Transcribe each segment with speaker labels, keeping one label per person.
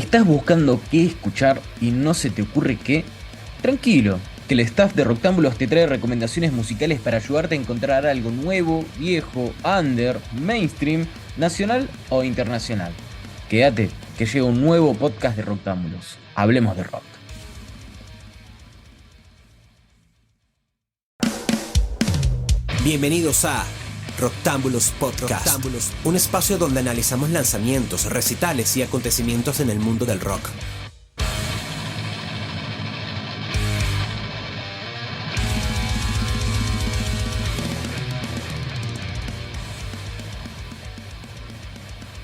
Speaker 1: ¿Estás buscando qué escuchar y no se te ocurre qué? Tranquilo, que el staff de Roctámbulos te trae recomendaciones musicales para ayudarte a encontrar algo nuevo, viejo, under, mainstream, nacional o internacional. Quédate, que llega un nuevo podcast de Roctámbulos. Hablemos de rock.
Speaker 2: Bienvenidos a Roctámbulos Podcast, un espacio donde analizamos lanzamientos, recitales y acontecimientos en el mundo del rock.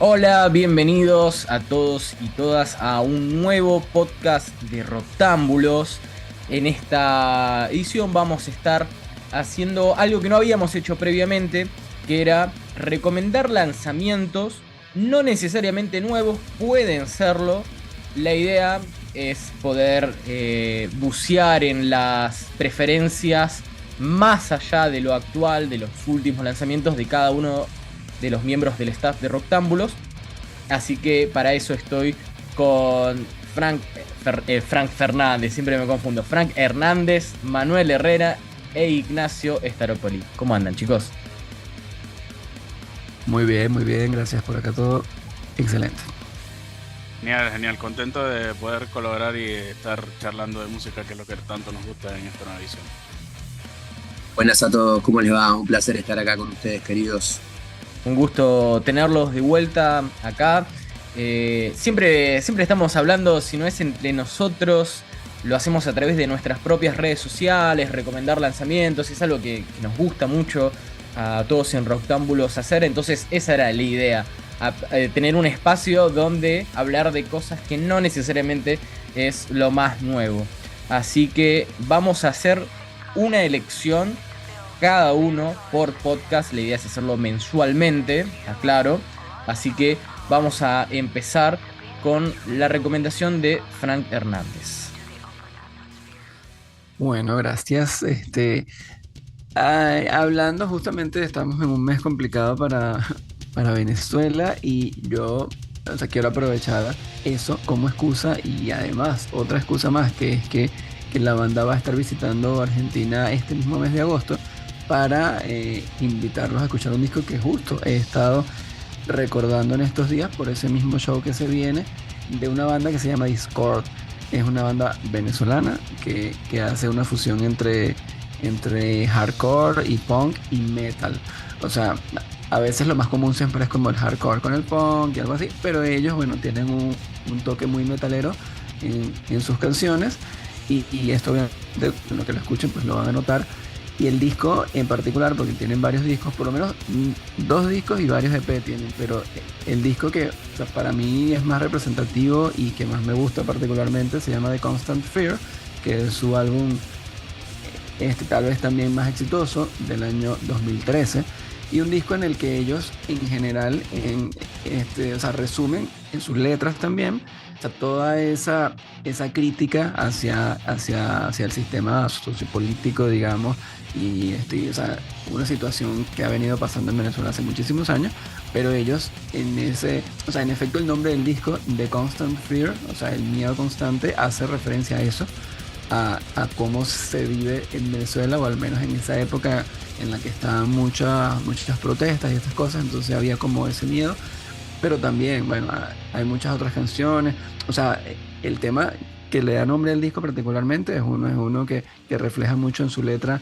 Speaker 1: Hola, bienvenidos a todos y todas a un nuevo podcast de Roctámbulos. En esta edición vamos a estar haciendo algo que no habíamos hecho previamente, que era recomendar lanzamientos, no necesariamente nuevos, pueden serlo. La idea es poder bucear en las preferencias más allá de lo actual, de los últimos lanzamientos de cada uno de los miembros del staff de Roctámbulos. Así que para eso estoy con Frank Fernández, siempre me confundo, Frank Hernández, Manuel Herrera e Ignacio Staropoli. ¿Cómo andan, chicos?
Speaker 3: Muy bien, gracias por acá todo. Excelente.
Speaker 4: Genial, contento de poder colaborar y estar charlando de música, que es lo que tanto nos gusta en esta nueva edición.
Speaker 5: Buenas a todos, ¿cómo les va? Un placer estar acá con ustedes, queridos.
Speaker 1: Un gusto tenerlos de vuelta acá. Siempre estamos hablando, si no es entre nosotros, lo hacemos a través de nuestras propias redes sociales, recomendar lanzamientos, es algo que nos gusta mucho a todos en Roctámbulos hacer. Entonces esa era la idea, tener un espacio donde hablar de cosas que no necesariamente es lo más nuevo. Así que vamos a hacer una elección cada uno por podcast. La idea es hacerlo mensualmente, aclaro. Así que vamos a empezar con la recomendación de Frank Hernández.
Speaker 3: Bueno, gracias. Hablando justamente, estamos en un mes complicado para Venezuela y yo, quiero aprovechar eso como excusa y además otra excusa más, que es que la banda va a estar visitando Argentina este mismo mes de agosto para invitarlos a escuchar un disco que justo he estado recordando en estos días por ese mismo show que se viene, de una banda que se llama Discord. Es una banda venezolana que hace una fusión entre hardcore y punk y metal. O sea, a veces lo más común siempre es como el hardcore con el punk y algo así, pero ellos, bueno, tienen un toque muy metalero en sus canciones y esto, obviamente, lo que lo escuchen pues lo van a notar. Y el disco en particular, porque tienen varios discos, por lo menos 2 discos y varios EP tienen, pero el disco que, o sea, para mí es más representativo y que más me gusta particularmente se llama The Constant Fear, que es su álbum tal vez también más exitoso del año 2013, y un disco en el que ellos en general resumen en sus letras también, o sea, toda esa crítica hacia el sistema sociopolítico, digamos, y una situación que ha venido pasando en Venezuela hace muchísimos años, pero ellos en efecto el nombre del disco, The Constant Fear, o sea, el miedo constante, hace referencia a eso, a cómo se vive en Venezuela, o al menos en esa época en la que estaban muchas protestas y estas cosas. Entonces había como ese miedo, pero también, bueno, hay muchas otras canciones. O sea, el tema que le da nombre al disco particularmente es uno que refleja mucho en su letra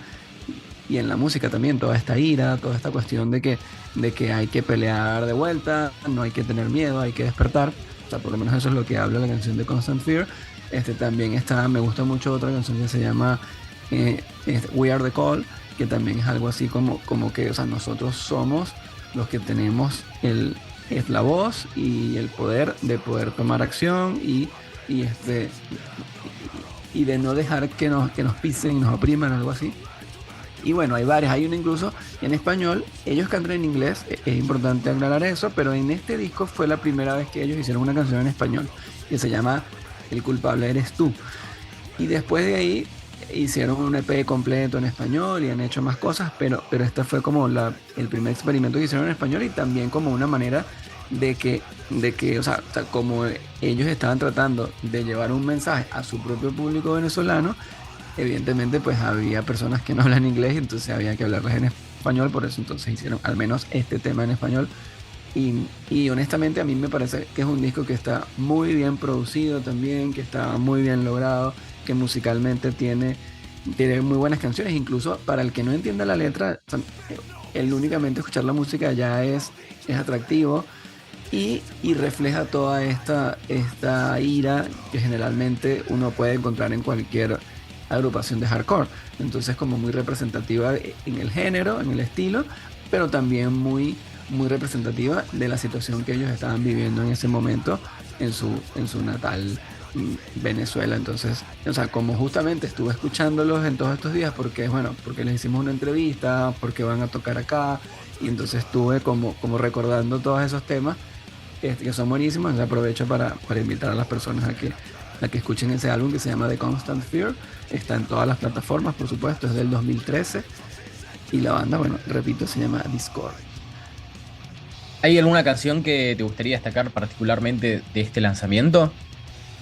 Speaker 3: y en la música también, toda esta ira, toda esta cuestión de que hay que pelear de vuelta, no hay que tener miedo, hay que despertar. O sea, por lo menos eso es lo que habla la canción de Constant Fear. También me gusta mucho otra canción que se llama We Are The Call, que también es algo así como que, o sea, nosotros somos los que tenemos es la voz y el poder de poder tomar acción y de no dejar que nos pisen y nos opriman, algo así. Y bueno, hay varias, hay una incluso en español. Ellos cantan en inglés, es importante aclarar eso, pero en este disco fue la primera vez que ellos hicieron una canción en español que se llama El culpable eres tú. Y después de ahí hicieron un EP completo en español y han hecho más cosas, pero esta fue como el primer experimento que hicieron en español, y también como una manera o sea, como ellos estaban tratando de llevar un mensaje a su propio público venezolano, evidentemente pues había personas que no hablan inglés, entonces había que hablarles en español, por eso entonces hicieron al menos este tema en español. Y honestamente a mí me parece que es un disco que está muy bien producido también, que está muy bien logrado, que musicalmente tiene muy buenas canciones, incluso para el que no entienda la letra, o sea, el únicamente escuchar la música ya es atractivo y refleja toda esta ira que generalmente uno puede encontrar en cualquier agrupación de hardcore. Entonces como muy representativa en el género, en el estilo, pero también muy representativa de la situación que ellos estaban viviendo en ese momento en su natal Venezuela. Entonces, o sea, como justamente estuve escuchándolos en todos estos días, porque les hicimos una entrevista, porque van a tocar acá, y entonces estuve como recordando todos esos temas que son buenísimos. Entonces aprovecho para invitar a las personas a que escuchen ese álbum que se llama The Constant Fear. Está en todas las plataformas, por supuesto, es del 2013, y la banda, bueno, repito, se llama Discord.
Speaker 1: ¿Hay alguna canción que te gustaría destacar particularmente de este lanzamiento?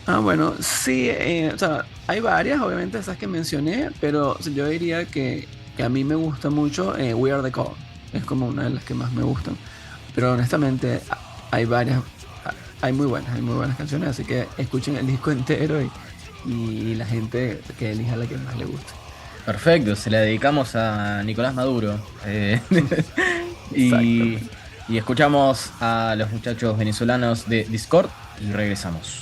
Speaker 3: Bueno, sí, o sea, hay varias, obviamente esas que mencioné, pero yo diría que a mí me gusta mucho We Are The Call, es como una de las que más me gustan, pero honestamente hay varias, hay muy buenas canciones, así que escuchen el disco entero y la gente que elija la que más le guste.
Speaker 1: Perfecto, se la dedicamos a Nicolás Maduro. Y escuchamos a los muchachos venezolanos de Discord y regresamos.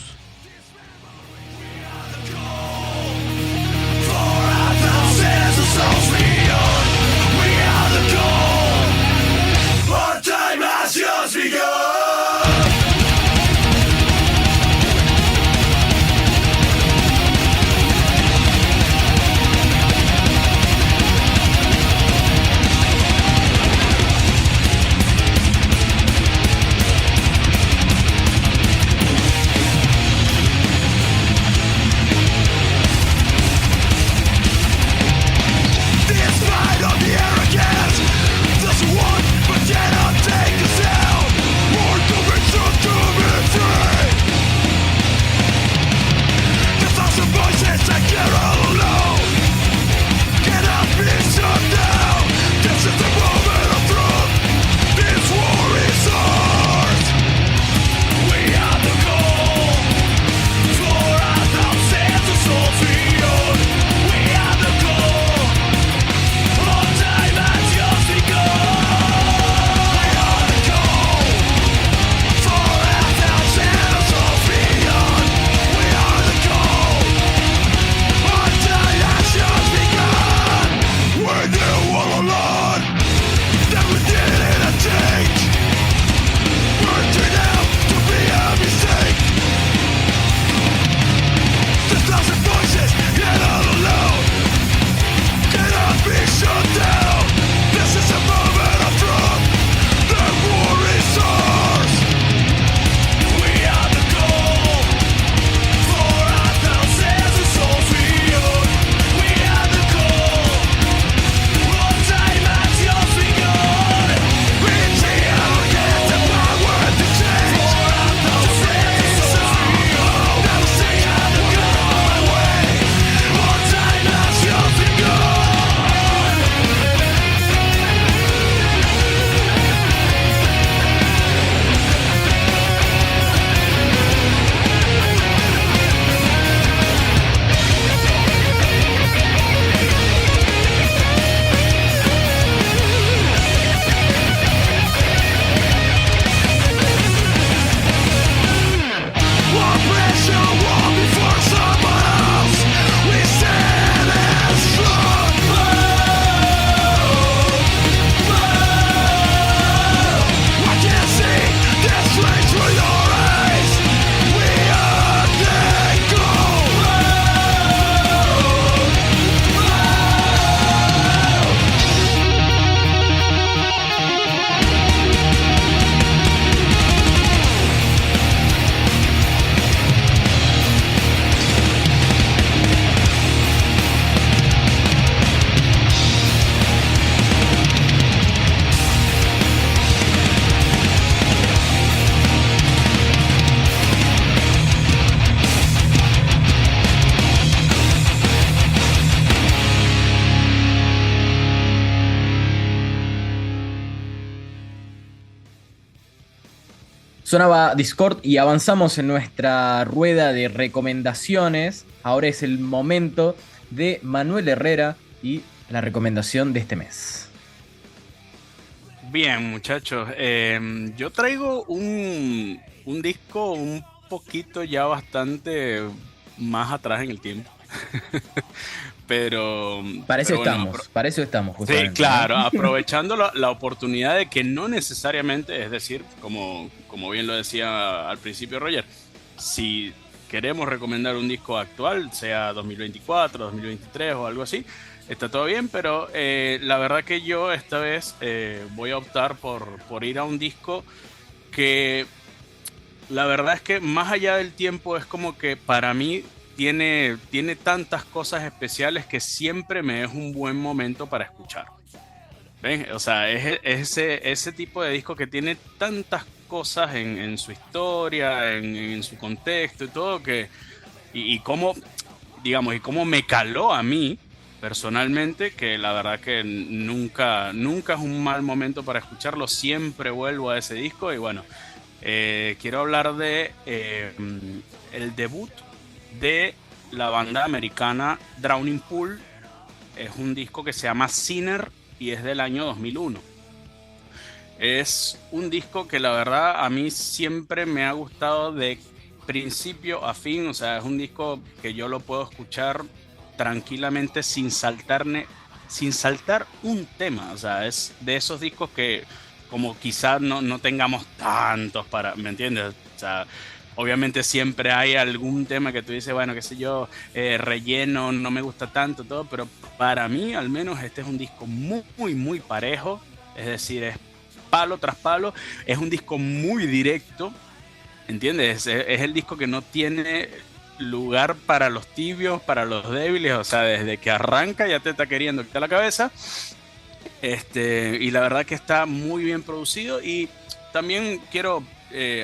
Speaker 1: Sonaba Discord y avanzamos en nuestra rueda de recomendaciones. Ahora es el momento de Manuel Herrera y la recomendación de este mes.
Speaker 4: Bien, muchachos, yo traigo un disco un poquito ya bastante más atrás en el tiempo. Pero
Speaker 1: Para eso
Speaker 4: bueno,
Speaker 1: estamos, justamente.
Speaker 4: sí, claro,
Speaker 1: ¿no?
Speaker 4: aprovechando la oportunidad de que no necesariamente, es decir, como bien lo decía al principio Roger, si queremos recomendar un disco actual, sea 2024, 2023 o algo así, está todo bien, pero la verdad que yo esta vez voy a optar por ir a un disco que la verdad es que más allá del tiempo es como que para mí tiene tantas cosas especiales que siempre me es un buen momento para escuchar. ¿Ven? O sea, es ese tipo de disco que tiene tantas cosas en su historia, en su contexto y todo, y cómo, digamos, y cómo me caló a mí personalmente, que la verdad que nunca es un mal momento para escucharlo, siempre vuelvo a ese disco. Y bueno, quiero hablar de el debut de la banda americana Drowning Pool. Es un disco que se llama Sinner y es del año 2001. Es un disco que la verdad a mí siempre me ha gustado de principio a fin. O sea, es un disco que yo lo puedo escuchar tranquilamente sin saltar un tema. O sea, es de esos discos que como quizás no tengamos tantos para, ¿me entiendes? O sea, obviamente siempre hay algún tema que tú dices, bueno, qué sé yo, relleno, no me gusta tanto, todo, pero para mí al menos este es un disco muy, muy parejo. Es decir, es palo tras palo, es un disco muy directo, ¿entiendes? Es el disco que no tiene lugar para los tibios, para los débiles. O sea, desde que arranca ya te está queriendo quitar la cabeza. Y la verdad que está muy bien producido. Y también quiero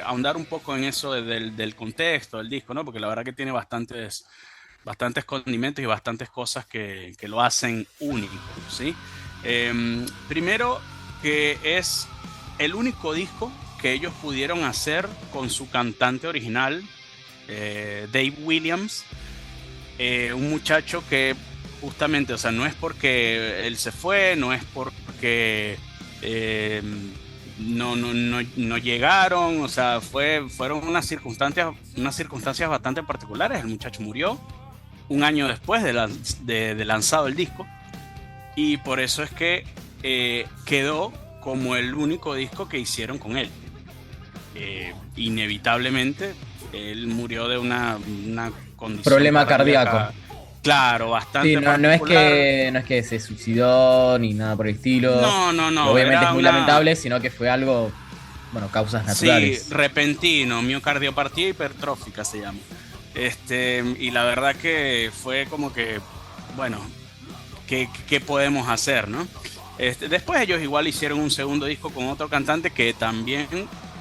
Speaker 4: ahondar un poco en eso del contexto del disco, ¿no? Porque la verdad que tiene bastantes condimentos y bastantes cosas que lo hacen único, ¿sí? Primero, que es el único disco que ellos pudieron hacer con su cantante original, Dave Williams, un muchacho que justamente, o sea, no es porque él se fue, no es porque no llegaron, o sea, fueron unas circunstancias bastante particulares. El muchacho murió un año después de lanzado el disco, y por eso es que quedó como el único disco que hicieron con él. Inevitablemente él murió de una condición
Speaker 1: Problema cardíaco.
Speaker 4: Claro, bastante.
Speaker 1: Sí, no es que se suicidó ni nada por el estilo.
Speaker 4: No.
Speaker 1: Obviamente es muy lamentable, sino que fue algo, bueno, causas naturales.
Speaker 4: Sí, repentino, miocardiopatía hipertrófica se llama. Y la verdad que fue como que, bueno, ¿qué podemos hacer, no? Después ellos igual hicieron un segundo disco con otro cantante que también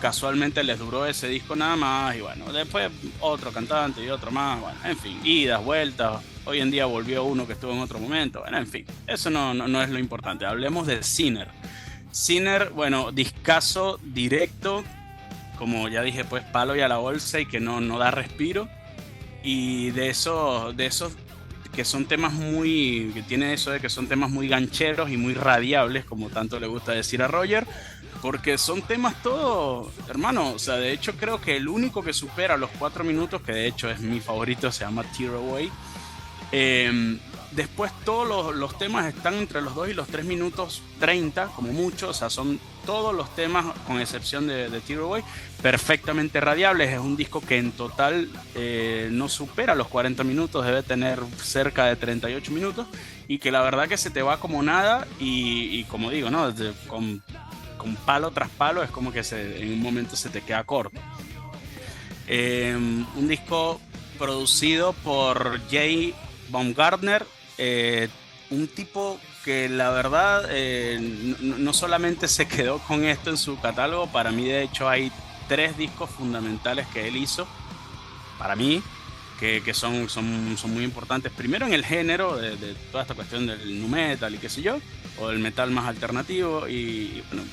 Speaker 4: casualmente les duró ese disco nada más, y bueno, después otro cantante y otro más, bueno, en fin, idas, vueltas. Hoy en día volvió uno que estuvo en otro momento, bueno, en fin, eso no es lo importante. Hablemos de Sinner. Sinner, bueno, discazo directo, como ya dije, pues palo y a la bolsa, y que no da respiro. Y de esos que son temas que tiene eso de que son temas muy gancheros y muy radiables, como tanto le gusta decir a Roger, porque son temas todos, hermano. O sea, de hecho creo que el único que supera los 4 minutos, que de hecho es mi favorito, se llama Tear Away. Después todos los temas están entre los 2 y los 3 minutos 30 como mucho. O sea, son todos los temas, con excepción de Tear Away, perfectamente radiables. Es un disco que en total no supera los 40 minutos, debe tener cerca de 38 minutos, y que la verdad que se te va como nada. Y como digo, ¿no? Con palo tras palo es como que en un momento se te queda corto. Un disco producido por Jay Baumgartner, un tipo que la verdad no solamente se quedó con esto en su catálogo. Para mí de hecho hay 3 discos fundamentales que él hizo, para mí, que son muy importantes, primero en el género de toda esta cuestión del nu metal y qué sé yo, o del metal más alternativo, y bueno,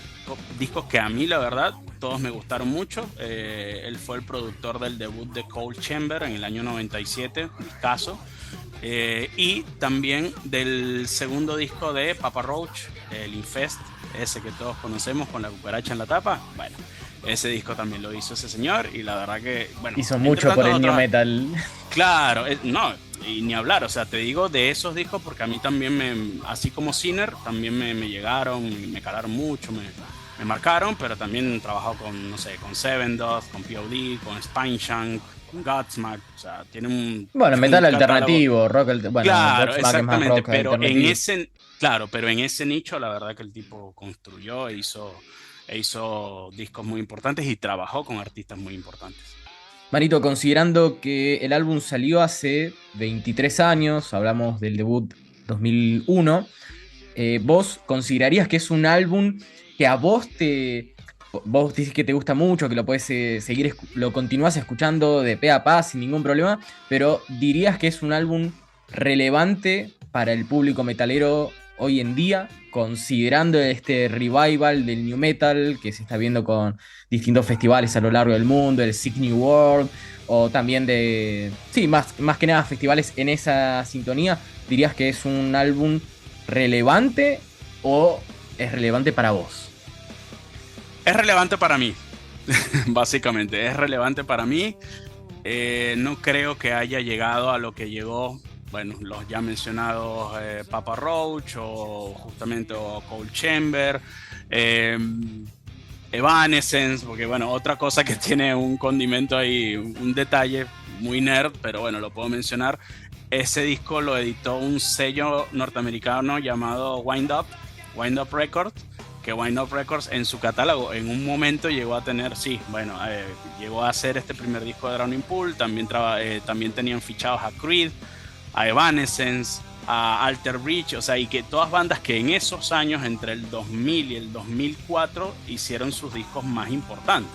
Speaker 4: discos que a mí la verdad todos me gustaron mucho. Él fue el productor del debut de Cold Chamber en el año 97, discazo, y también del segundo disco de Papa Roach, el Infest, ese que todos conocemos con la cucaracha en la tapa. Bueno, ese disco también lo hizo ese señor, y la verdad que, bueno,
Speaker 1: hizo mucho por el new metal.
Speaker 4: Claro, no, y ni hablar, o sea, te digo de esos discos porque a mí también así como Sinner, también me llegaron, me calaron mucho, me marcaron, pero también he trabajado con, no sé, con Sevendust, con POD, con Spineshank, con Godsmack, o sea, tiene un...
Speaker 1: Bueno, metal alternativo, rock, bueno,
Speaker 4: claro,
Speaker 1: Godsmack es más rock alternativo.
Speaker 4: Pero en ese nicho la verdad que el tipo construyó e hizo discos muy importantes y trabajó con artistas muy importantes.
Speaker 1: Marito, considerando que el álbum salió hace 23 años, hablamos del debut 2001, ¿vos considerarías que es un álbum que a vos dices que te gusta mucho, que lo puedes seguir, lo continúas escuchando de pe a pa sin ningún problema, pero dirías que es un álbum relevante para el público metalero hoy en día, considerando este revival del new metal que se está viendo con distintos festivales a lo largo del mundo, el Sick New World, o también más que nada festivales en esa sintonía? ¿Dirías que es un álbum relevante o es relevante para vos?
Speaker 4: Es relevante para mí, básicamente, es relevante para mí. No creo que haya llegado a lo que llegó, bueno, los ya mencionados Papa Roach o justamente Cold Chamber, Evanescence, porque bueno, otra cosa que tiene un condimento ahí, un detalle muy nerd, pero bueno, lo puedo mencionar. Ese disco lo editó un sello norteamericano llamado Wind Up Records, que Wind Up Records en su catálogo en un momento llegó a tener, llegó a hacer este primer disco de Drowning Pool, también tenían fichados a Creed, a Evanescence, a Alter Bridge, o sea, y que todas bandas que en esos años, entre el 2000 y el 2004, hicieron sus discos más importantes,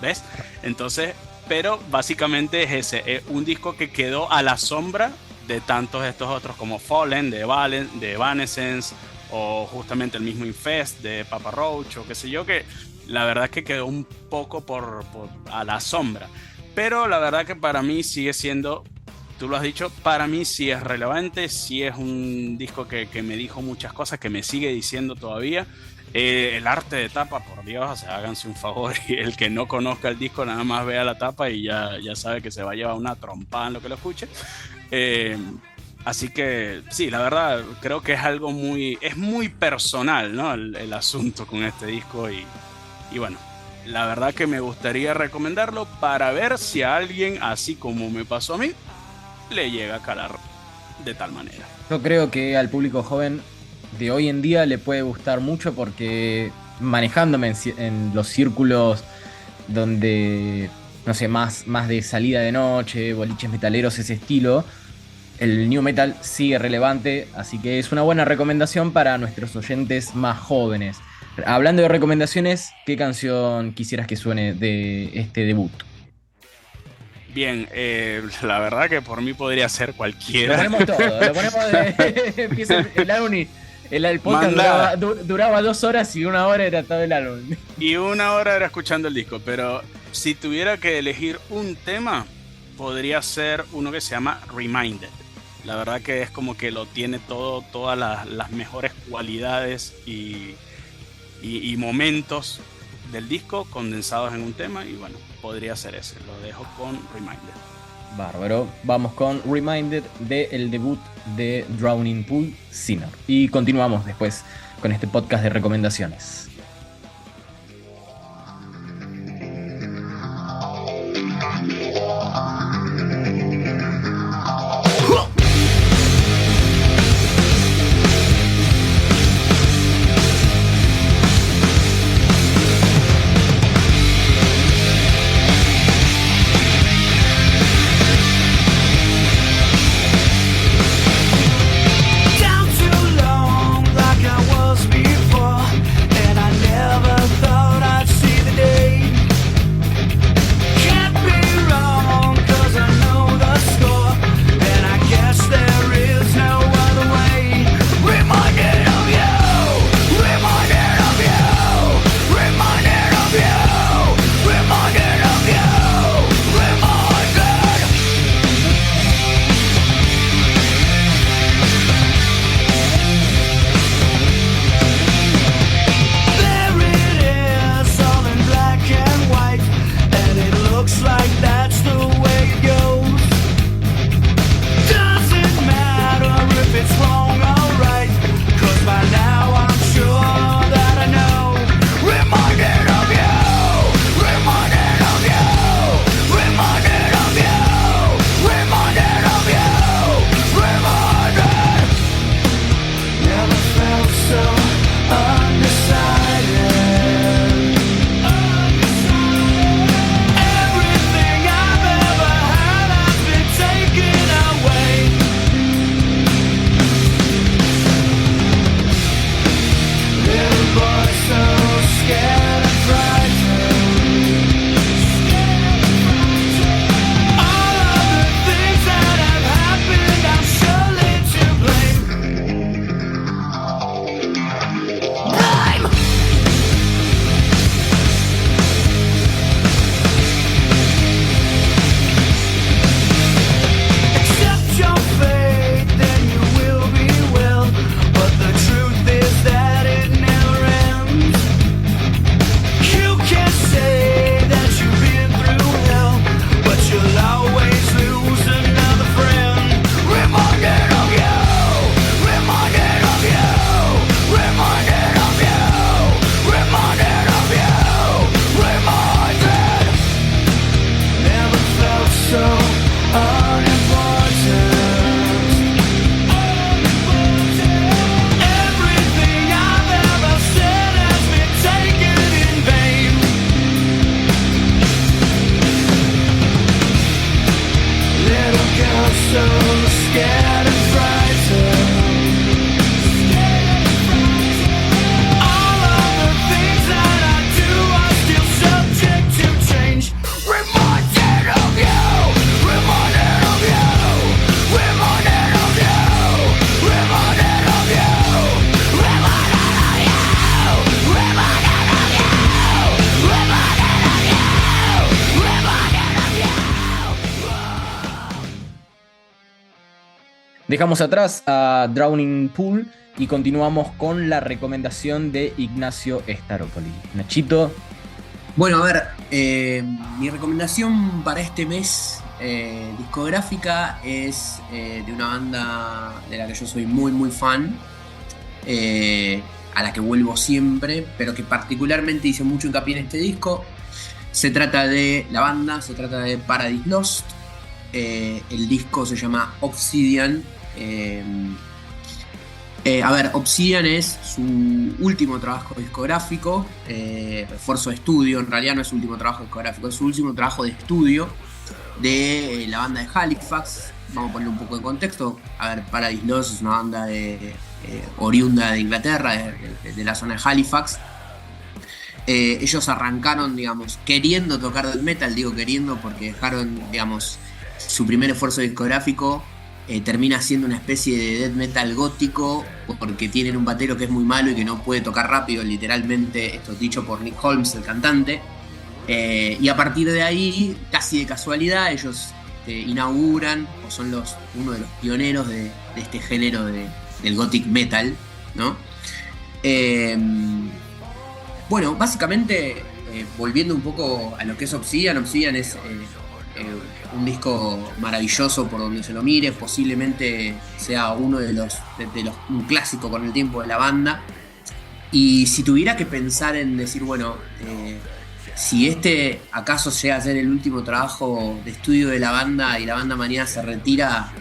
Speaker 4: ¿ves? Entonces, pero básicamente es ese, un disco que quedó a la sombra de tantos estos otros como Fallen, de Evanescence, o justamente el mismo Infest de Papa Roach, o qué sé yo, que la verdad es que quedó un poco a la sombra. Pero la verdad que para mí sigue siendo, tú lo has dicho, para mí sí es relevante, sí es un disco que me dijo muchas cosas, que me sigue diciendo todavía. El arte de tapa, por Dios, o sea, háganse un favor, y el que no conozca el disco nada más vea la tapa y ya sabe que se va a llevar una trompada en lo que lo escuche. Así que sí, la verdad creo que es algo muy personal, ¿no? El asunto con este disco, y bueno, la verdad que me gustaría recomendarlo para ver si a alguien, así como me pasó a mí, le llega a calar de tal manera.
Speaker 1: Yo creo que al público joven de hoy en día le puede gustar mucho, porque manejándome en los círculos donde, no sé, más de salida de noche, boliches metaleros, ese estilo, el new metal sigue relevante, así que es una buena recomendación para nuestros oyentes más jóvenes. Hablando de recomendaciones, ¿qué canción quisieras que suene de este debut?
Speaker 4: Bien, la verdad que por mí podría ser cualquiera.
Speaker 1: Lo ponemos todo, empieza el álbum y el podcast duraba 2 horas y 1 hora era todo el álbum.
Speaker 4: Y 1 hora era escuchando el disco, pero si tuviera que elegir un tema, podría ser uno que se llama Reminded. La verdad que es como que lo tiene todas las mejores cualidades y momentos del disco condensados en un tema, y bueno, podría ser ese. Lo dejo con Reminded.
Speaker 1: Bárbaro, vamos con Reminded del debut de Drowning Pool, Sinner. Y continuamos después con este podcast de recomendaciones.
Speaker 6: Down too long, like I was before, and I
Speaker 1: Dejamos atrás a Drowning Pool y continuamos con la recomendación de Ignacio Staropoli. Nachito.
Speaker 5: Bueno, a ver, mi recomendación para este mes discográfica es de una banda de la que yo soy muy muy fan, a la que vuelvo siempre, pero que particularmente hice mucho hincapié en este disco. Se trata de Paradise Lost. El disco se llama Obsidian. Obsidian es su último trabajo discográfico, esfuerzo de estudio. En realidad no es su último trabajo discográfico, es su último trabajo de estudio de la banda de Halifax. Vamos a poner un poco de contexto. A ver, Paradise Lost es una banda oriunda de Inglaterra, de la zona de Halifax. Ellos arrancaron, digamos, queriendo tocar death metal. Digo queriendo porque dejaron, digamos, su primer esfuerzo discográfico. Termina siendo una especie de death metal gótico, porque tienen un batero que es muy malo y que no puede tocar rápido, literalmente. Esto es dicho por Nick Holmes, el cantante. Y a partir de ahí, casi de casualidad, ellos inauguran, o son uno de los pioneros de este género del gothic metal, ¿no? Bueno, básicamente, volviendo un poco a lo que es Obsidian es un disco maravilloso por donde se lo mire. Posiblemente sea uno de los un clásico con el tiempo de la banda. Y si tuviera que pensar en decir, bueno, si este acaso llega a ser el último trabajo de estudio de la banda y la banda mañana se retira,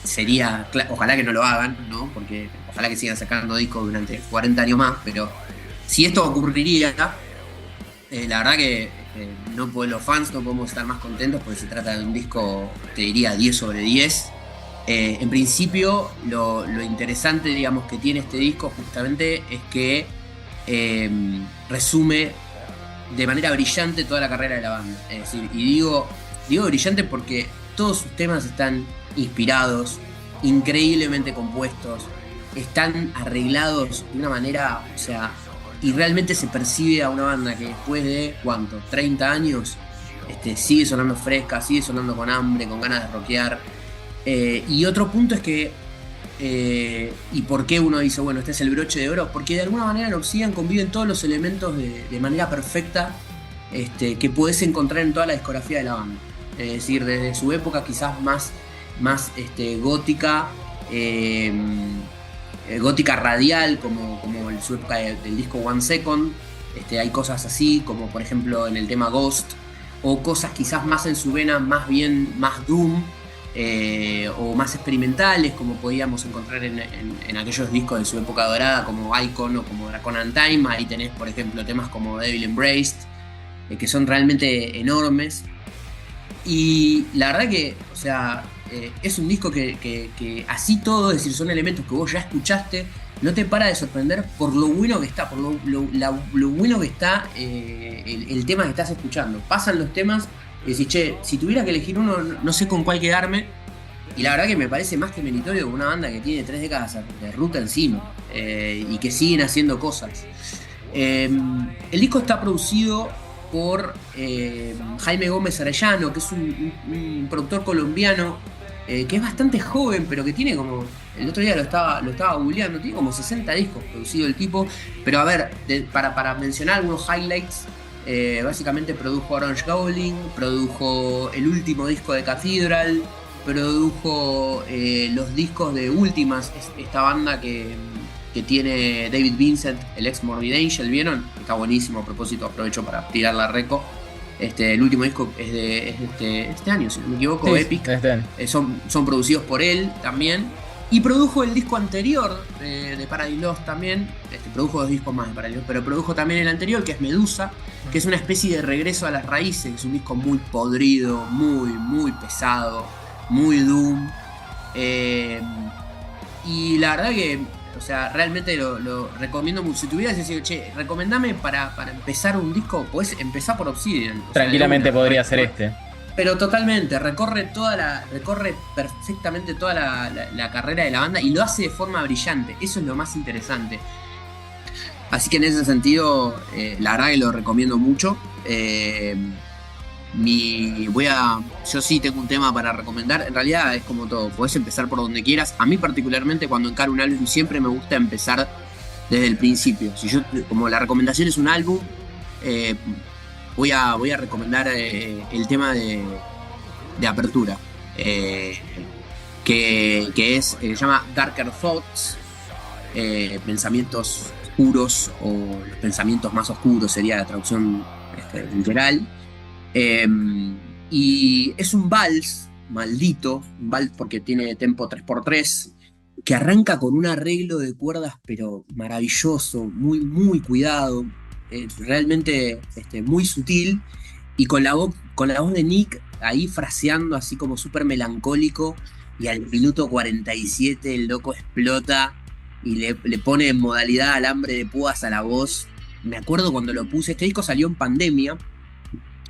Speaker 5: sería, ojalá que no lo hagan, ¿no? Porque ojalá que sigan sacando discos durante 40 años más, pero si esto ocurriría, la verdad que los fans no podemos estar más contentos, porque se trata de un disco, te diría, 10 sobre 10. En principio, lo interesante, digamos, que tiene este disco justamente es que resume de manera brillante toda la carrera de la banda. Es decir, y digo brillante porque todos sus temas están inspirados, increíblemente compuestos, están arreglados de una manera, o sea, y realmente se percibe a una banda que después de, ¿cuánto? 30 años, sigue sonando fresca, sigue sonando con hambre, con ganas de rockear. Y otro punto es que, ¿y por qué uno dice, bueno, este es el broche de oro? Porque de alguna manera en Obsidian conviven todos los elementos de manera perfecta, que podés encontrar en toda la discografía de la banda. Es decir, desde su época quizás más gótica, gótica radial, como en su época del disco One Second. Hay cosas así, como por ejemplo en el tema Ghost, o cosas quizás más en su vena, más Doom, o más experimentales, como podíamos encontrar en aquellos discos de su época dorada, como Icon o como Dracon and Time. Ahí tenés, por ejemplo, temas como Devil Embraced, que son realmente enormes. Y la verdad que, o sea, es un disco que así todo, es decir, son elementos que vos ya escuchaste, no te para de sorprender por lo bueno que está, por lo bueno que está el tema que estás escuchando. Pasan los temas y decís, che, si tuviera que elegir uno, no sé con cuál quedarme. Y la verdad que me parece más que meritorio con una banda que tiene 3 décadas de ruta encima, y que siguen haciendo cosas. El disco está producido por Jaime Gómez Arellano, que es un productor colombiano, que es bastante joven, pero que tiene como, el otro día lo estaba googleando, tiene como 60 discos producido el tipo. Pero a ver, para mencionar algunos highlights, básicamente produjo Orange Goblin, produjo el último disco de Cathedral, produjo los discos de Últimas, esta banda que tiene David Vincent, el ex Morbid Angel, ¿vieron? Está buenísimo. A propósito, aprovecho para tirar la reco. El último disco es de este año, si no me equivoco, sí, Epic. Son producidos por él también. Y produjo el disco anterior de Paradise Lost también. Produjo 2 discos más de Paradise Lost, pero produjo también el anterior, que es Medusa, que es una especie de regreso a las raíces. Es un disco muy podrido, muy, muy pesado, muy doom. Y la verdad que, o sea, realmente lo recomiendo mucho. Si tuvieras que decir, che, recomendame para empezar un disco, podés empezar por Obsidian.
Speaker 1: Tranquilamente podría ser este.
Speaker 5: Pero totalmente, recorre perfectamente toda la carrera de la banda y lo hace de forma brillante. Eso es lo más interesante. Así que en ese sentido, la verdad que lo recomiendo mucho. Yo sí tengo un tema para recomendar. En realidad es como todo, podés empezar por donde quieras. A mí particularmente cuando encaro un álbum siempre me gusta empezar desde el principio. Como la recomendación es un álbum, voy a recomendar el tema de apertura, que se llama Darker Thoughts, pensamientos oscuros, o los pensamientos más oscuros sería la traducción literal. Y es un vals maldito, un vals porque tiene tempo 3x3, que arranca con un arreglo de cuerdas pero maravilloso, muy, muy cuidado, realmente muy sutil, y con la voz de Nick ahí fraseando así como súper melancólico, y al minuto 47 el loco explota y le pone en modalidad alambre de púas a la voz. Me acuerdo cuando lo puse, este disco salió en pandemia,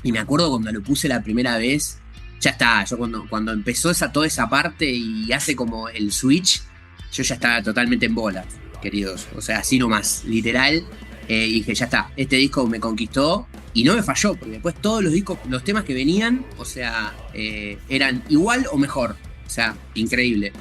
Speaker 5: y me acuerdo cuando lo puse la primera vez, ya está, yo cuando empezó toda esa parte y hace como el switch, yo ya estaba totalmente en bola, queridos. O sea, así nomás, literal. Y dije, ya está, este disco me conquistó y no me falló, porque después todos los temas que venían, o sea, eran igual o mejor. O sea, increíble.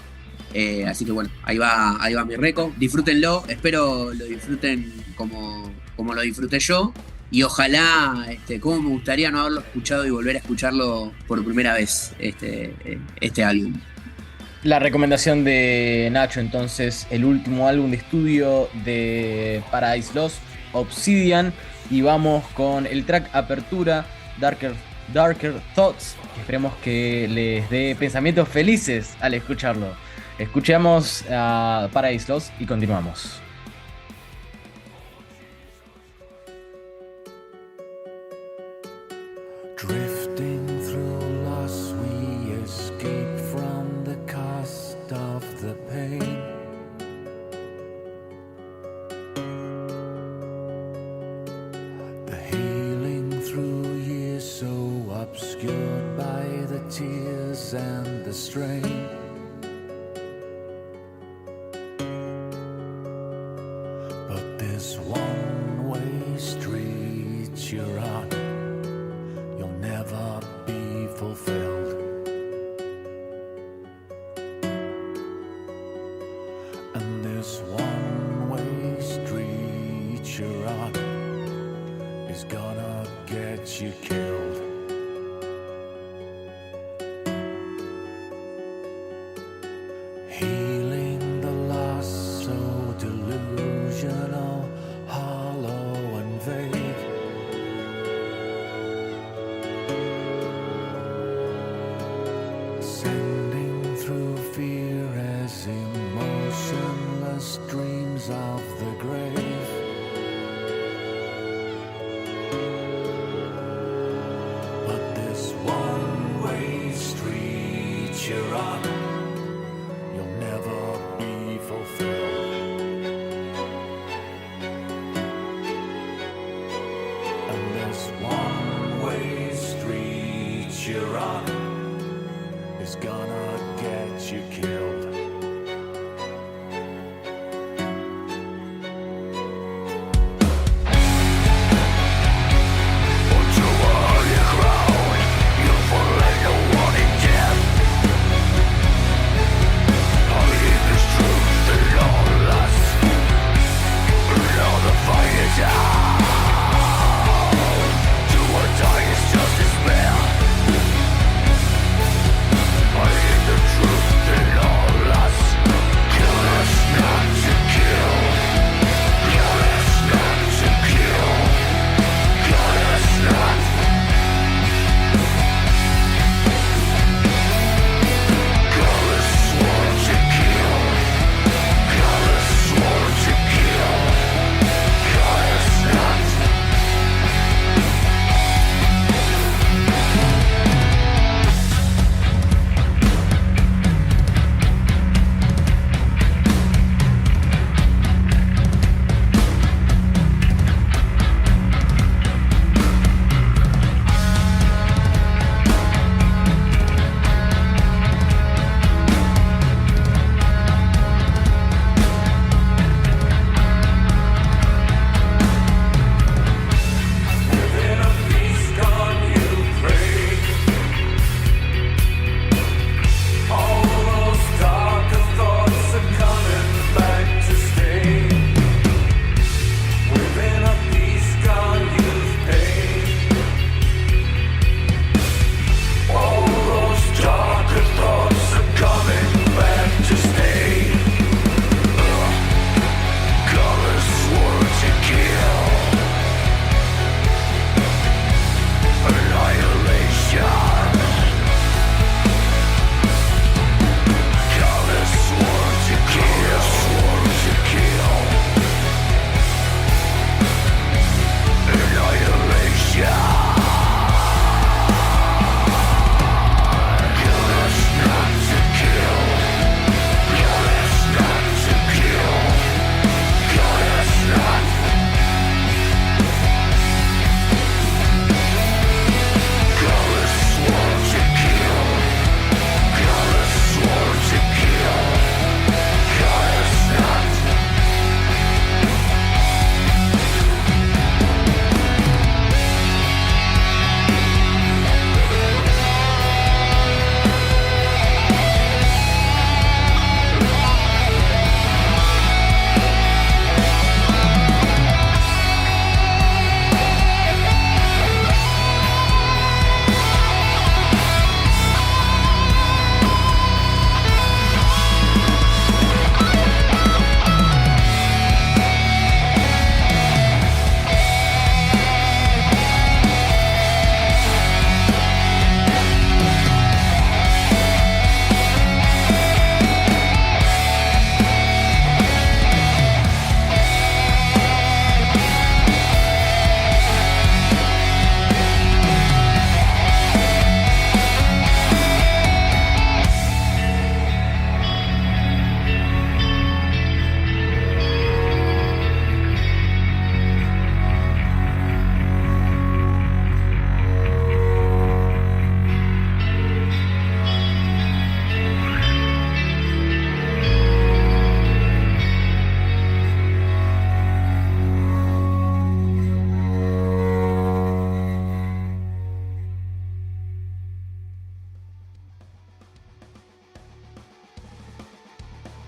Speaker 5: Así que bueno, ahí va mi reco. Disfrútenlo, espero lo disfruten como lo disfruté yo. Y ojalá, como me gustaría no haberlo escuchado y volver a escucharlo por primera vez, este álbum.
Speaker 1: La recomendación de Nacho, entonces, el último álbum de estudio de Paradise Lost, Obsidian, y vamos con el track apertura, Darker Thoughts, que esperemos que les dé pensamientos felices al escucharlo. Escuchamos a Paradise Lost y continuamos.
Speaker 6: Drifting through loss, we escape from the cost of the pain. The healing through years so obscured by the tears and the strain. But this one-way street you're on, you'll never be fulfilled. And this one-way street you're on is gonna get you killed. Healing the lost, so delusional, hollow and vague. Sending through fear as emotionless dreams of the grave. But this one-way street you're on, you'll never be fulfilled. And this one-way street you're on is gonna get you killed.
Speaker 7: Do or die is just despair.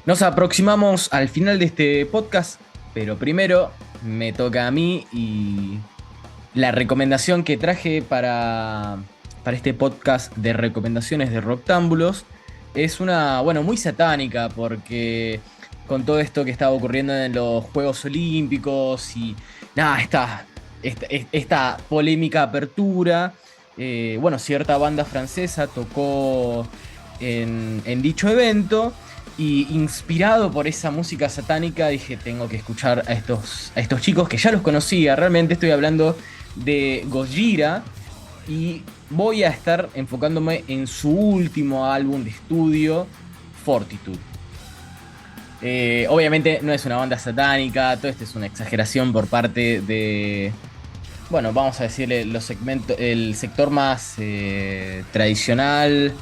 Speaker 1: Nos aproximamos al final de este podcast, pero primero me toca a mí y la recomendación que traje para este podcast de recomendaciones de Roctámbulos es una, bueno, muy satánica, porque con todo esto que estaba ocurriendo en los Juegos Olímpicos y nada, esta polémica apertura, bueno, cierta banda francesa tocó en dicho evento. Y inspirado por esa música satánica dije, tengo que escuchar a estos chicos que ya los conocía. Realmente estoy hablando de Gojira y voy a estar enfocándome en su último álbum de estudio, Fortitude. Obviamente no es una banda satánica, todo esto es una exageración por parte de, bueno, vamos a decirle el sector más tradicional,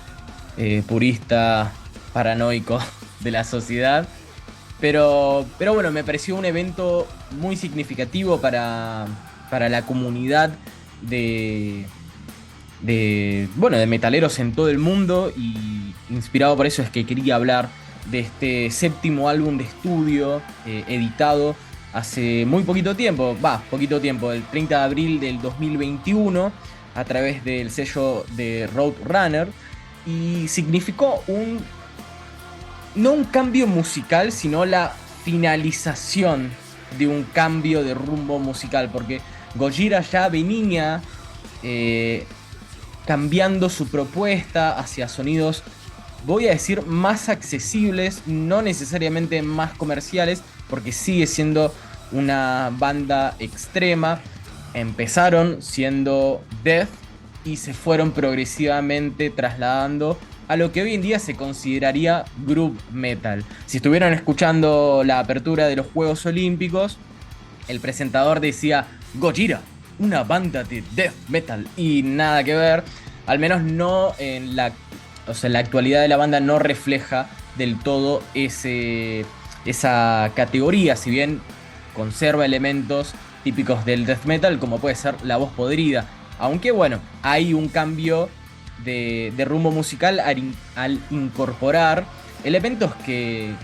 Speaker 1: purista, paranoico de la sociedad, pero bueno, me pareció un evento muy significativo para la comunidad de metaleros en todo el mundo, y inspirado por eso es que quería hablar de este séptimo álbum de estudio editado hace muy poquito tiempo, el 30 de abril del 2021 a través del sello de Roadrunner, y significó no un cambio musical, sino la finalización de un cambio de rumbo musical, porque Gojira ya venía cambiando su propuesta hacia sonidos, voy a decir, más accesibles, no necesariamente más comerciales, porque sigue siendo una banda extrema. Empezaron siendo death y se fueron progresivamente trasladando a lo que hoy en día se consideraría groove metal. Si estuvieron escuchando la apertura de los Juegos Olímpicos, el presentador decía Gojira, una banda de death metal, y nada que ver, al menos no en la actualidad de la banda no refleja del todo esa categoría, si bien conserva elementos típicos del death metal, como puede ser la voz podrida, aunque bueno, hay un cambio de rumbo musical al incorporar elementos que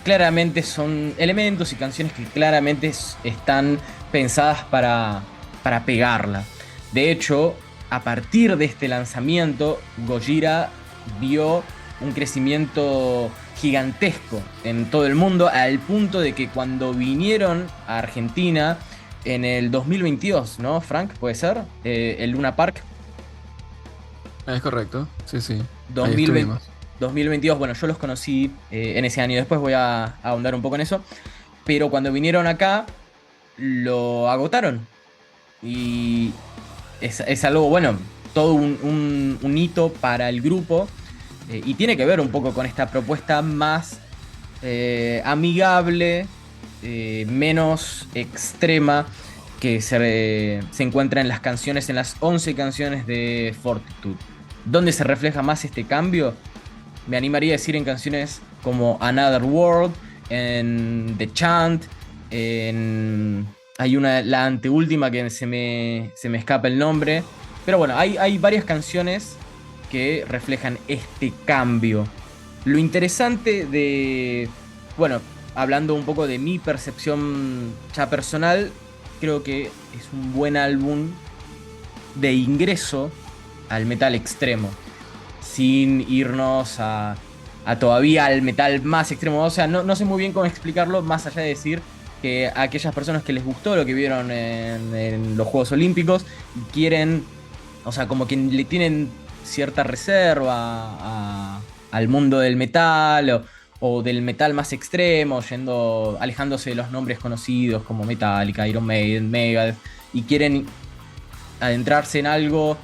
Speaker 1: claramente son elementos y canciones que claramente están pensadas para pegarla. De hecho, a partir de este lanzamiento, Gojira vio un crecimiento gigantesco en todo el mundo, al punto de que cuando vinieron a Argentina en el 2022, ¿no, Frank? ¿Puede ser? El Luna Park.
Speaker 3: Es correcto, sí.
Speaker 1: 2022, bueno, yo los conocí en ese año, después voy a ahondar un poco en eso, pero cuando vinieron acá lo agotaron, y es algo, bueno, todo un hito para el grupo, y tiene que ver un poco con esta propuesta más amigable, menos extrema, que se encuentra en las canciones, en las 11 canciones de Fortitude. ¿Dónde se refleja más este cambio? Me animaría a decir en canciones como Another World, en The Chant, hay la anteúltima que se me escapa el nombre, pero bueno, hay varias canciones que reflejan este cambio. Lo interesante bueno, hablando un poco de mi percepción ya personal, creo que es un buen álbum de ingreso al metal extremo, sin irnos a todavía al metal más extremo. O sea, no sé muy bien cómo explicarlo, más allá de decir que a aquellas personas que les gustó lo que vieron en los Juegos Olímpicos y quieren, o sea, como que le tienen cierta reserva al mundo del metal o del metal más extremo, alejándose de los nombres conocidos como Metallica, Iron Maiden, Megadeth, y quieren adentrarse en algo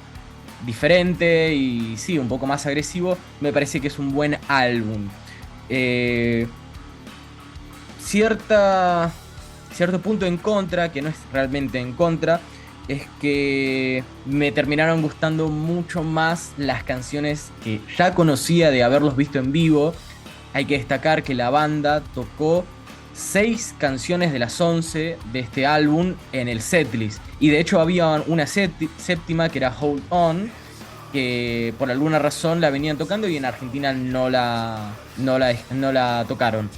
Speaker 1: diferente y sí, un poco más agresivo, me parece que es un buen álbum. Cierto punto en contra, que no es realmente en contra, es que me terminaron gustando mucho más las canciones que ya conocía de haberlos visto en vivo. Hay que destacar que la banda tocó 6 canciones de las 11 de este álbum en el setlist, y de hecho había una séptima que era Hold On, que por alguna razón la venían tocando y en Argentina no la no la tocaron.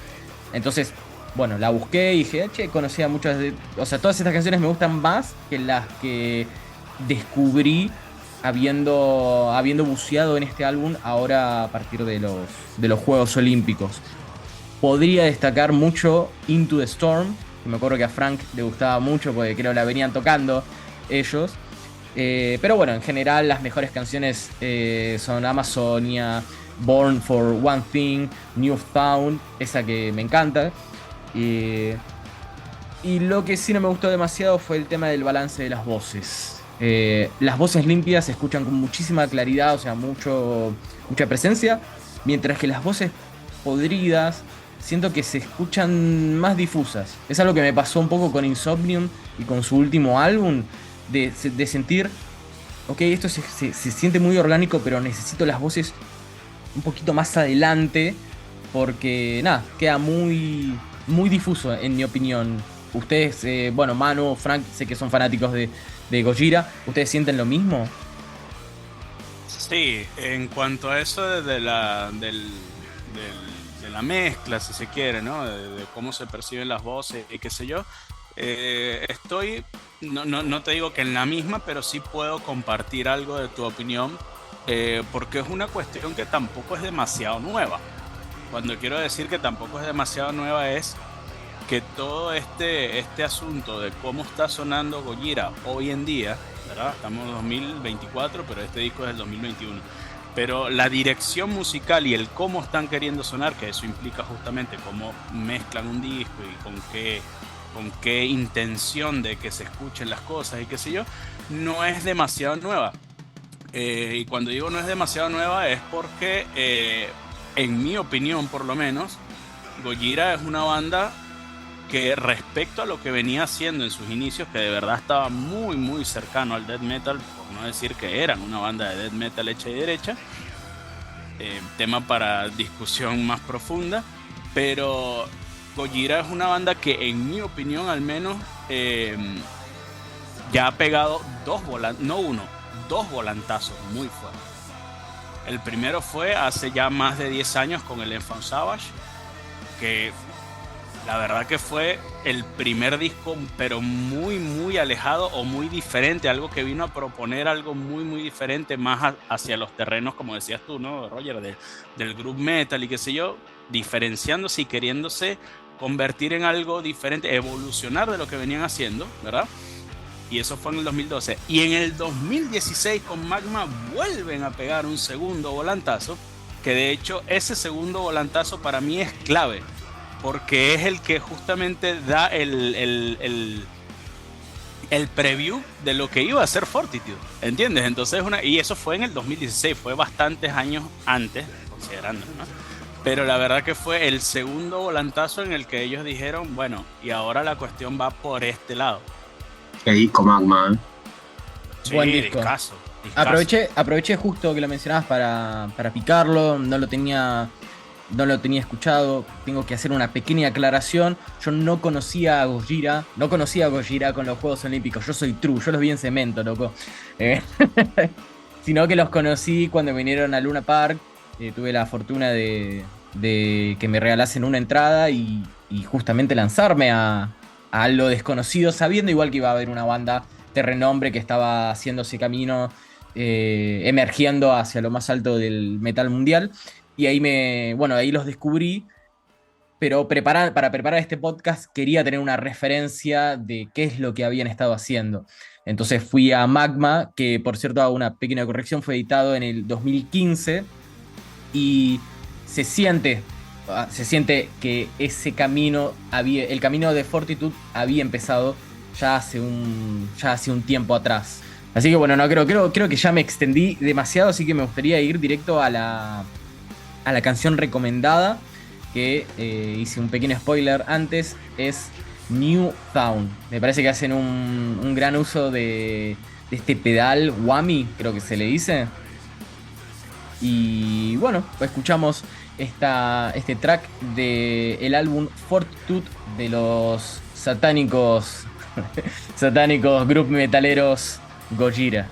Speaker 1: Entonces, bueno, la busqué y dije, che, conocía muchas de... O sea, todas estas canciones me gustan más que las que descubrí habiendo buceado en este álbum ahora a partir de los Juegos Olímpicos. Podría destacar mucho Into the Storm, que me acuerdo que a Frank le gustaba mucho porque creo la venían tocando ellos. Pero bueno, en general las mejores canciones son Amazonia, Born for One Thing, Newfound, esa que me encanta. Y lo que sí no me gustó demasiado fue el tema del balance de las voces. Las voces limpias se escuchan con muchísima claridad, o sea, mucha presencia, mientras que las voces podridas siento que se escuchan más difusas. Es algo que me pasó un poco con Insomnium y con su último álbum, de sentir, ok, esto se siente muy orgánico, pero necesito las voces un poquito más adelante, porque nada, queda muy, muy difuso en mi opinión. Ustedes, bueno, Manu, Frank, sé que son fanáticos de Gojira, ¿ustedes sienten lo mismo?
Speaker 4: Sí, en cuanto a eso de la mezcla, si se quiere, ¿no? De cómo se perciben las voces y qué sé yo, estoy, no te digo que en la misma, pero sí puedo compartir algo de tu opinión, porque es una cuestión que tampoco es demasiado nueva. Cuando quiero decir que tampoco es demasiado nueva es que todo este asunto de cómo está sonando Gojira hoy en día, ¿verdad? Estamos en 2024, pero este disco es del 2021. Pero la dirección musical y el cómo están queriendo sonar, que eso implica justamente cómo mezclan un disco y con qué intención de que se escuchen las cosas y qué sé yo, no es demasiado nueva. Y cuando digo no es demasiado nueva es porque, en mi opinión por lo menos, Gojira es una banda que respecto a lo que venía haciendo en sus inicios, que de verdad estaba muy muy cercano al death metal, por no decir que eran una banda de death metal hecha y derecha, tema para discusión más profunda, pero Gojira es una banda que en mi opinión al menos ya ha pegado dos volantazos muy fuertes. El primero fue hace ya más de 10 años con el Enfant Savage, que la verdad que fue el primer disco, pero muy, muy alejado o muy diferente, algo que vino a proponer algo muy, muy diferente, más hacia los terrenos, como decías tú, ¿no, Roger? Del group metal y qué sé yo, diferenciándose y queriéndose convertir en algo diferente, evolucionar de lo que venían haciendo, ¿verdad? Y eso fue en el 2012. Y en el 2016 con Magma vuelven a pegar un segundo volantazo, que de hecho ese segundo volantazo para mí es clave, porque es el que justamente da el preview de lo que iba a ser Fortitude, ¿entiendes? Entonces y eso fue en el 2016, fue bastantes años antes, considerando, ¿no? Pero la verdad que fue el segundo volantazo en el que ellos dijeron, bueno, y ahora la cuestión va por este lado.
Speaker 5: Qué disco Magma, ¿eh?
Speaker 4: Sí,
Speaker 1: Buen disco.
Speaker 4: discazo.
Speaker 1: Aproveché justo que lo mencionabas para picarlo, no lo tenía escuchado. Tengo que hacer una pequeña aclaración. Yo no conocía a Gojira con los Juegos Olímpicos. Yo soy true, yo los vi en cemento, loco. Sino que los conocí cuando vinieron a Luna Park. Tuve la fortuna de que me regalasen una entrada y justamente lanzarme a lo desconocido, sabiendo igual que iba a haber una banda de renombre que estaba haciendo ese camino, emergiendo hacia lo más alto del metal mundial. Y ahí los descubrí, pero para preparar este podcast quería tener una referencia de qué es lo que habían estado haciendo. Entonces fui a Magma, que por cierto, hago una pequeña corrección, fue editado en el 2015 y se siente que ese camino, el camino de Fortitude había empezado ya hace un tiempo atrás. Así que bueno, no creo que ya me extendí demasiado, así que me gustaría ir directo a la canción recomendada, que hice un pequeño spoiler antes, es Newfound. Me parece que hacen un gran uso de este pedal whammy, creo que se le dice. Y bueno, pues escuchamos este track del álbum Fortitude de los satánicos group metaleros Gojira.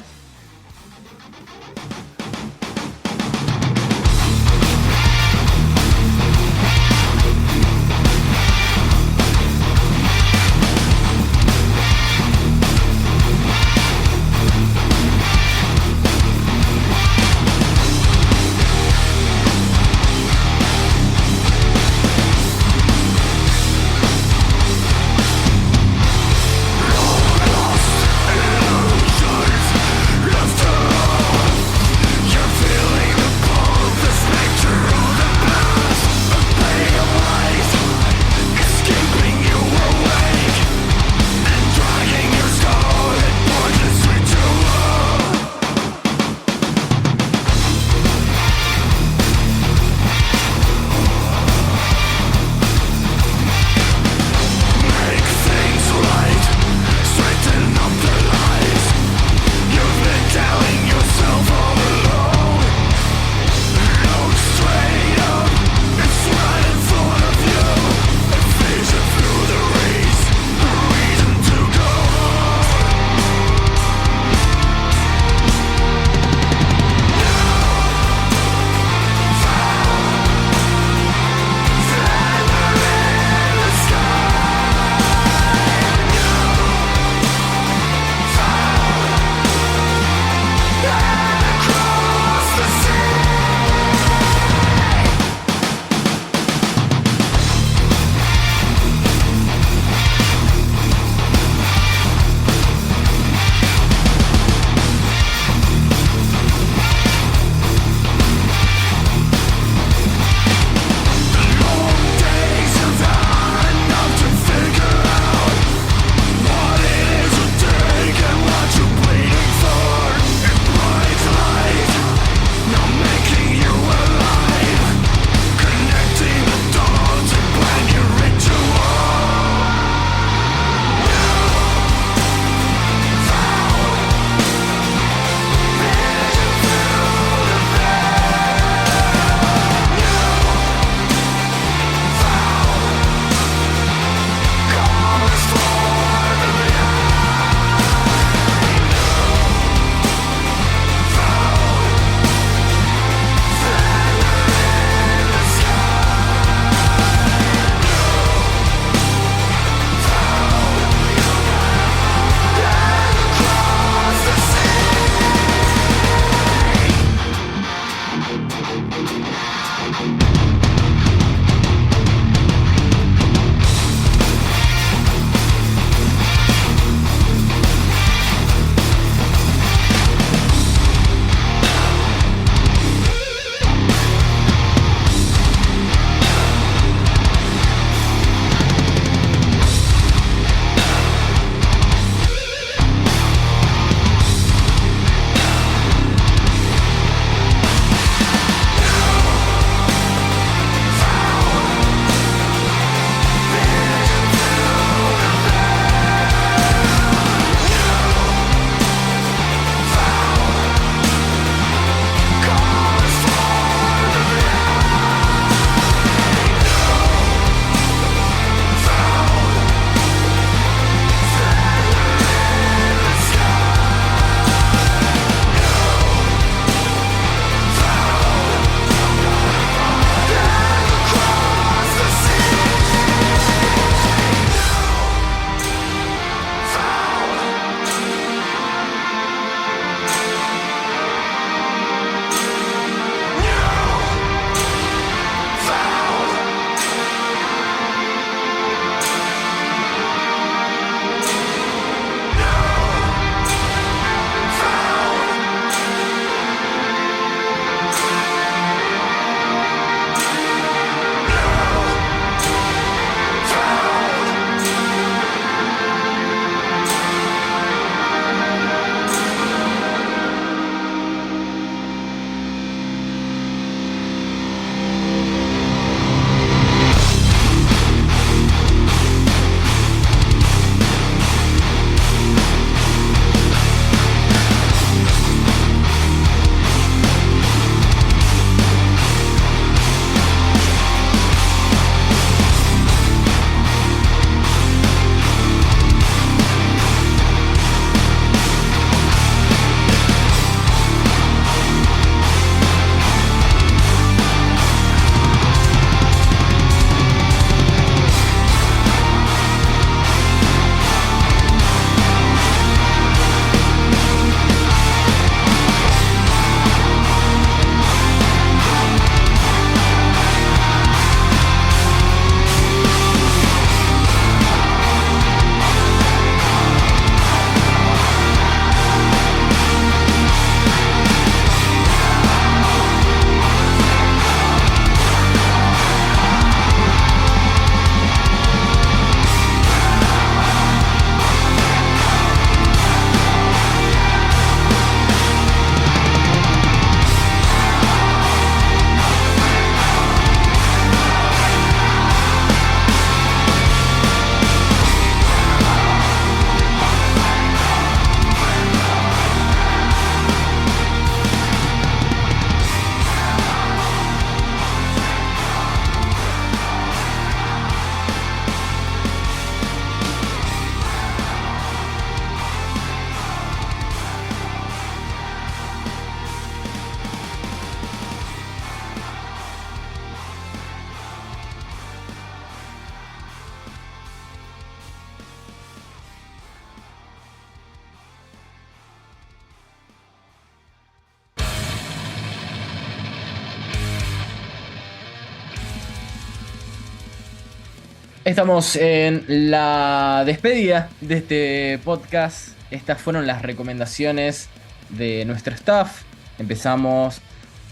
Speaker 1: Estamos en la despedida de este podcast. Estas fueron las recomendaciones de nuestro staff. Empezamos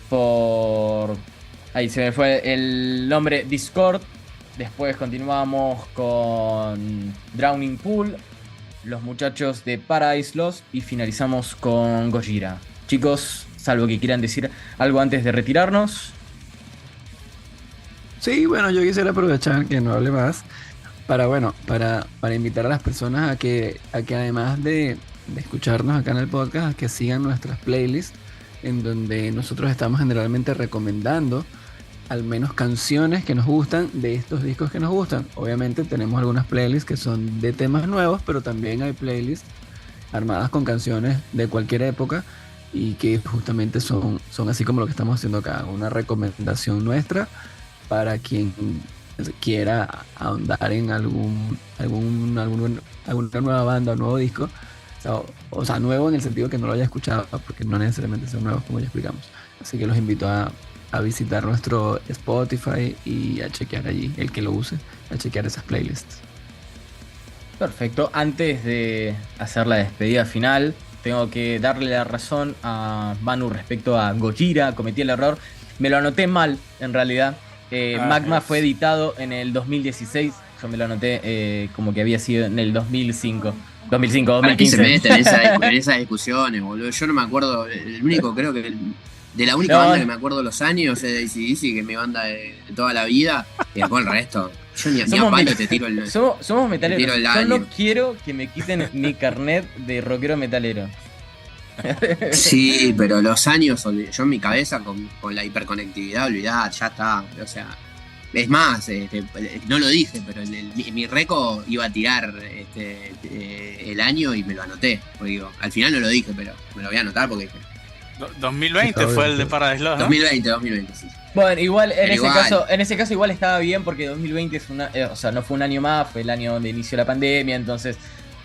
Speaker 1: por... Ahí se me fue el nombre, Discord. Después continuamos con Drowning Pool, los muchachos de Paradise Lost y finalizamos con Gojira. Chicos, salvo que quieran decir algo antes de retirarnos.
Speaker 3: Sí, bueno, yo quisiera aprovechar que no hable más para invitar a las personas a que además de escucharnos acá en el podcast, a que sigan nuestras playlists, en donde nosotros estamos generalmente recomendando al menos canciones que nos gustan de estos discos que nos gustan. Obviamente tenemos algunas playlists que son de temas nuevos, pero también hay playlists armadas con canciones de cualquier época y que justamente son así como lo que estamos haciendo acá, una recomendación nuestra para quien quiera ahondar en alguna nueva banda o nuevo disco. O sea, nuevo en el sentido que no lo haya escuchado, porque no necesariamente son nuevos como ya explicamos. Así que los invito a visitar nuestro Spotify y a chequear allí, el que lo use, a chequear esas playlists.
Speaker 1: Perfecto. Antes de hacer la despedida final, tengo que darle la razón a Manu respecto a Gojira. Cometí el error. Me lo anoté mal, en realidad. Magma fue editado en el 2016. Yo me lo anoté como que había sido en el 2005. 2015.
Speaker 5: ¿Para qué se meten en esas discusiones, boludo? Yo no me acuerdo. El único, creo que de la única banda que me acuerdo los años es de AC/DC, que es mi banda de toda la vida. Y después el resto. Yo ni a palo te tiro el.
Speaker 1: Somos metaleros.
Speaker 5: Tiro el
Speaker 1: Yo
Speaker 5: año.
Speaker 1: no quiero que me quiten mi carnet de rockero metalero.
Speaker 5: Sí, pero los años, yo en mi cabeza con la hiperconectividad, olvidad, ya está. O sea, es más, no lo dije, pero mi récord iba a tirar el año y me lo anoté. Porque digo, al final no lo dije, pero me lo voy a anotar porque dije.
Speaker 4: 2020 fue el de Paradise Lost, ¿no?
Speaker 5: 2020, sí.
Speaker 1: Bueno, igual
Speaker 5: Pero
Speaker 1: en ese caso igual estaba bien porque 2020 es no fue un año más, fue el año donde inició la pandemia, entonces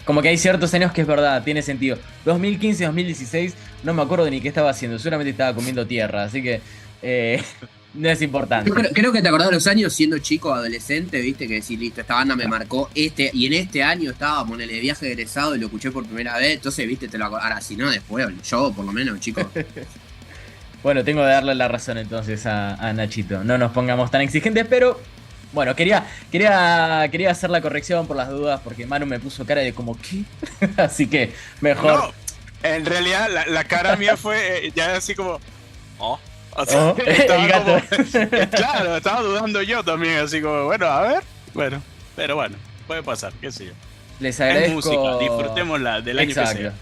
Speaker 1: como que hay ciertos años que es verdad, tiene sentido. 2015, 2016, no me acuerdo ni qué estaba haciendo, seguramente estaba comiendo tierra, así que no es importante.
Speaker 5: Yo creo que te acordás de los años siendo chico, adolescente, viste, que decís, listo, esta banda me marcó y en este año estábamos en el viaje de egresado y lo escuché por primera vez, entonces, viste, te lo acordás. Ahora, si no, después, yo por lo menos, chico.
Speaker 1: Bueno, tengo que darle la razón entonces a Nachito. No nos pongamos tan exigentes, pero bueno, quería hacer la corrección por las dudas, porque Manu me puso cara de como, ¿qué? Así que mejor.
Speaker 4: No, en realidad la cara mía fue ya así como, O sea,
Speaker 1: el gato.
Speaker 4: Claro, estaba dudando yo también, así como, bueno, a ver, bueno, pero bueno, puede pasar, qué sé yo.
Speaker 1: Les agradezco.
Speaker 4: Es música, disfrutémosla del año que sea.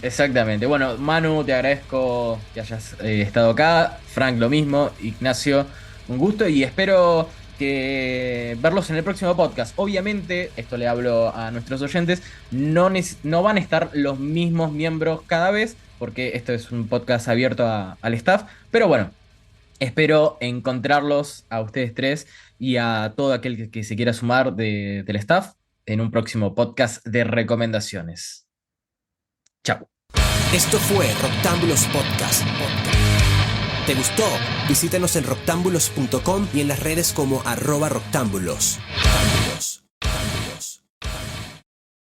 Speaker 1: Exactamente. Bueno, Manu, te agradezco que hayas estado acá. Frank, lo mismo. Ignacio, un gusto y espero que verlos en el próximo podcast. Obviamente, esto le hablo a nuestros oyentes, no van a estar los mismos miembros cada vez, porque esto es un podcast abierto al staff, pero bueno, espero encontrarlos a ustedes tres y a todo aquel que se quiera sumar del staff en un próximo podcast de recomendaciones. Chao.
Speaker 2: Esto fue Roctámbulos Podcast. ¿Te gustó? Visítanos en roctámbulos.com y en las redes como @roctámbulos.